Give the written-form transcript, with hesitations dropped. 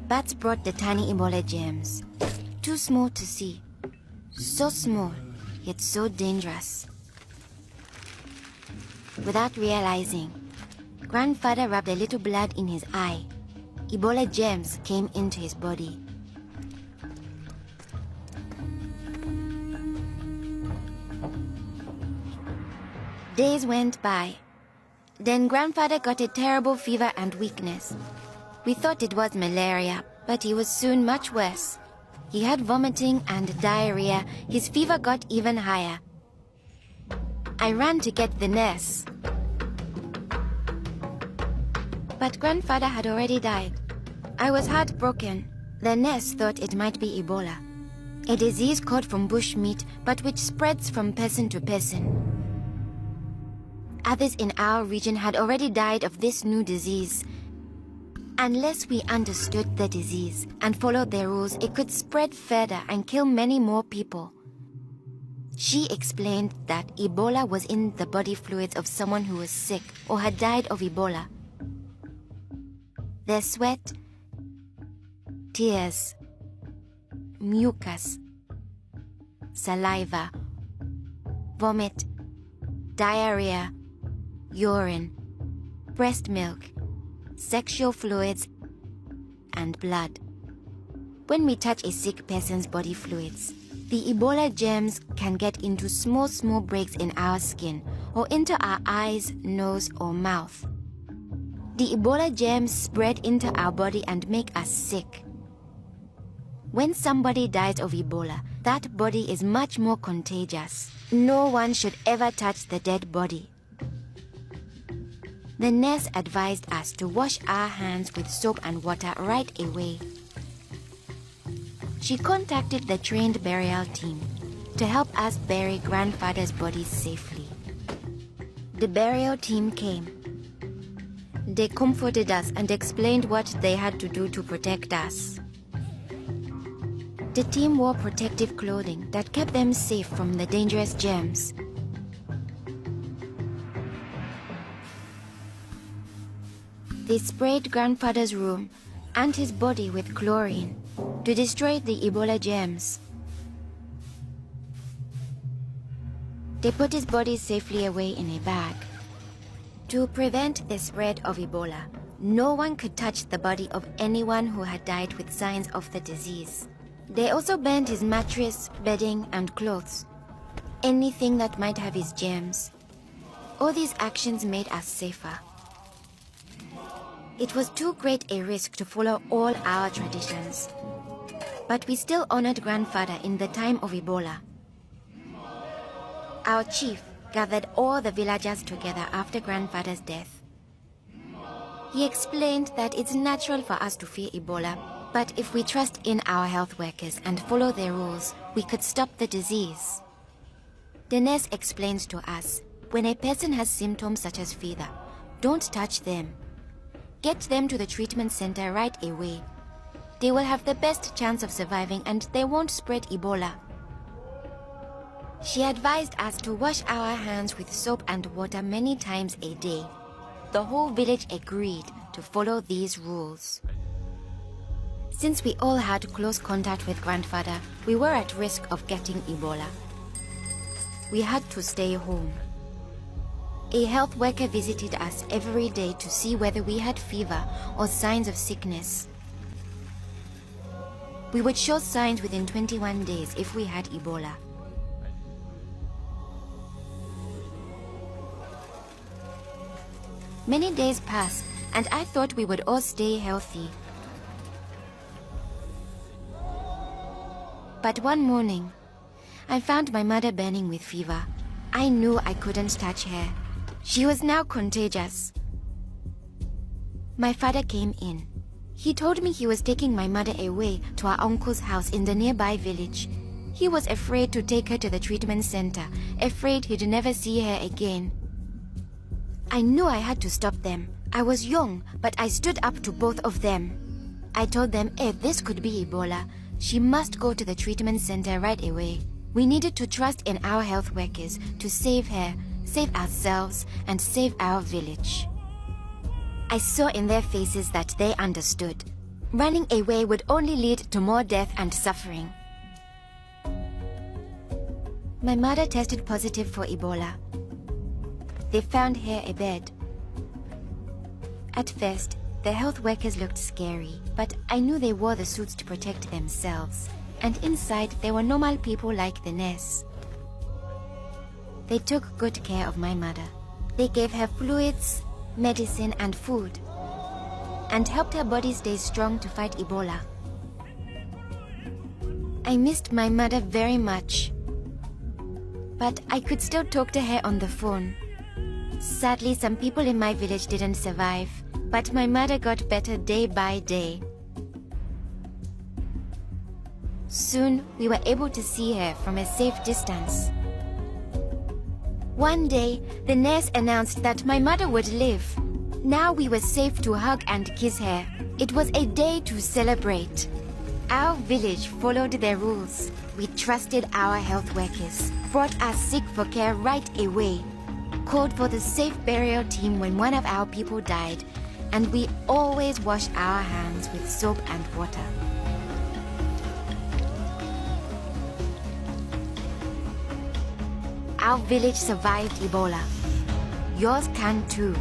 Bats brought the tiny Ebola germs. Too small to see. So small, yet so dangerous. Without realizing, Grandfather rubbed a little blood in his eye. Ebola germs came into his body. Days went by. Then Grandfather got a terrible fever and weakness. We thought it was malaria, but he was soon much worse. He had vomiting and diarrhea. His fever got even higher. I ran to get the nurse. But Grandfather had already died. I was heartbroken. The nurse thought it might be Ebola, a disease caught from bushmeat, but which spreads from person to person. Others in our region had already died of this new disease. Unless we understood the disease and followed their rules, it could spread further and kill many more people. She explained that Ebola was in the body fluids of someone who was sick or had died of Ebola. Their sweat, tears, mucus, saliva, vomit, diarrhea, urine, breast milk, sexual fluids, and blood. When we touch a sick person's body fluids, the Ebola germs can get into small breaks in our skin or into our eyes, nose, or mouth. The Ebola germs spread into our body and make us sick. When somebody dies of Ebola, that body is much more contagious. No one should ever touch the dead body. The nurse advised us to wash our hands with soap and water right away. She contacted the trained burial team to help us bury Grandfather's body safely. The burial team came. They comforted us and explained what they had to do to protect us. The team wore protective clothing that kept them safe from the dangerous germs. They sprayed Grandfather's room and his body with chlorine to destroy the Ebola germs. They put his body safely away in a bag. To prevent the spread of Ebola, no one could touch the body of anyone who had died with signs of the disease. They also burned his mattress, bedding, and clothes, anything that might have his germs. All these actions made us safer. It was too great a risk to follow all our traditions. But we still honored Grandfather in the time of Ebola. Our chief gathered all the villagers together after Grandfather's death. He explained that it's natural for us to fear Ebola, but if we trust in our health workers and follow their rules, we could stop the disease. The nurse explains to us, when a person has symptoms such as fever, don't touch them. Get them to the treatment center right away. They will have the best chance of surviving and they won't spread Ebola. She advised us to wash our hands with soap and water many times a day. The whole village agreed to follow these rules. Since we all had close contact with Grandfather, we were at risk of getting Ebola. We had to stay home. A health worker visited us every day to see whether we had fever or signs of sickness. We would show signs within 21 days if we had Ebola. Many days passed, and I thought we would all stay healthy. But one morning, I found my mother burning with fever. I knew I couldn't touch her. She was now contagious. My father came in. He told me he was taking my mother away to our uncle's house in the nearby village. He was afraid to take her to the treatment center, afraid he'd never see her again. I knew I had to stop them. I was young, but I stood up to both of them. I told them if this could be Ebola, she must go to the treatment center right away. We needed to trust in our health workers to save her, save ourselves, and save our village. I saw in their faces that they understood. Running away would only lead to more death and suffering. My mother tested positive for Ebola. They found her a bed. At first, the health workers looked scary, but I knew they wore the suits to protect themselves. And inside, they were normal people like the nurse. They took good care of my mother. They gave her fluids, medicine, and food, and helped her body stay strong to fight Ebola. I missed my mother very much, but I could still talk to her on the phone. Sadly, some people in my village didn't survive, but my mother got better day by day. Soon, we were able to see her from a safe distance. One day, the nurse announced that my mother would live. Now we were safe to hug and kiss her. It was a day to celebrate. Our village followed their rules. We trusted our health workers, brought us sick for care right away, called for the safe burial team when one of our people died, and we always washed our hands with soap and water. Our village survived Ebola. Yours can too.